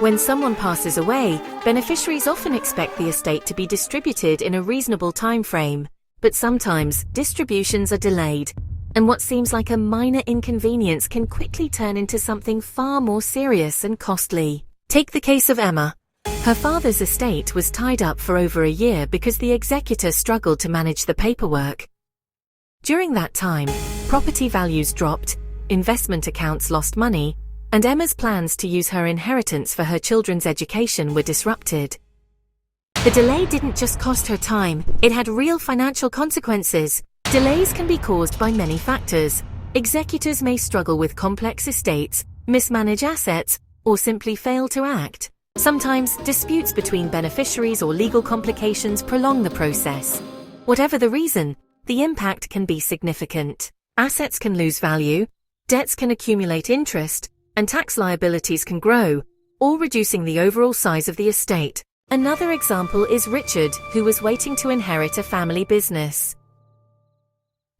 When someone passes away, beneficiaries often expect the estate to be distributed in a reasonable time frame, but sometimes distributions are delayed, and what seems like a minor inconvenience can quickly turn into something far more serious and costly. Take the case of Emma. Her father's estate was tied up for over a year because the executor struggled to manage the paperwork. During that time, property values dropped, investment accounts lost money, and Emma's plans to use her inheritance for her children's education were disrupted. The delay didn't just cost her time, it had real financial consequences. Delays can be caused by many factors. Executors may struggle with complex estates, mismanage assets, or simply fail to act. Sometimes, disputes between beneficiaries or legal complications prolong the process. Whatever the reason, the impact can be significant. Assets can lose value, debts can accumulate interest, and tax liabilities can grow, all reducing the overall size of the estate. Another example is Richard, who was waiting to inherit a family business.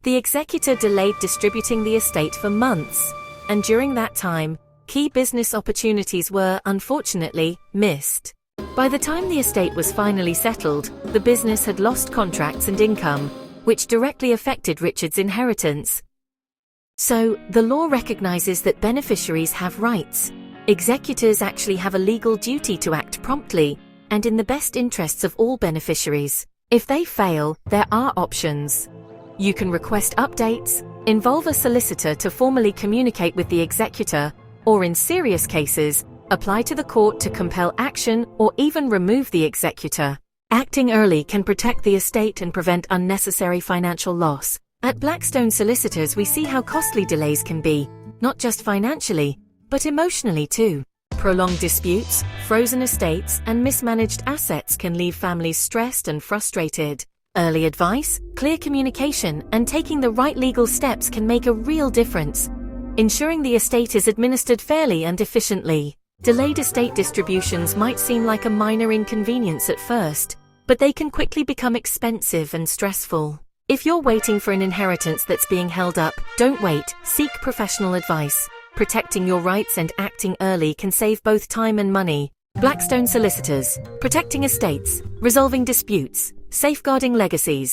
The executor delayed distributing the estate for months, and during that time, key business opportunities were, unfortunately, missed. By the time the estate was finally settled, the business had lost contracts and income, which directly affected Richard's inheritance. So, the law recognizes that beneficiaries have rights. Executors actually have a legal duty to act promptly, and in the best interests of all beneficiaries. If they fail, there are options. You can request updates, involve a solicitor to formally communicate with the executor, or in serious cases, apply to the court to compel action or even remove the executor. Acting early can protect the estate and prevent unnecessary financial loss. At Blackstone Solicitors, we see how costly delays can be, not just financially, but emotionally too. Prolonged disputes, frozen estates, and mismanaged assets can leave families stressed and frustrated. Early advice, clear communication, and taking the right legal steps can make a real difference, ensuring the estate is administered fairly and efficiently. Delayed estate distributions might seem like a minor inconvenience at first, but they can quickly become expensive and stressful. If you're waiting for an inheritance that's being held up, don't wait, seek professional advice. Protecting your rights and acting early can save both time and money. Blackstone Solicitors, protecting estates, resolving disputes, safeguarding legacies.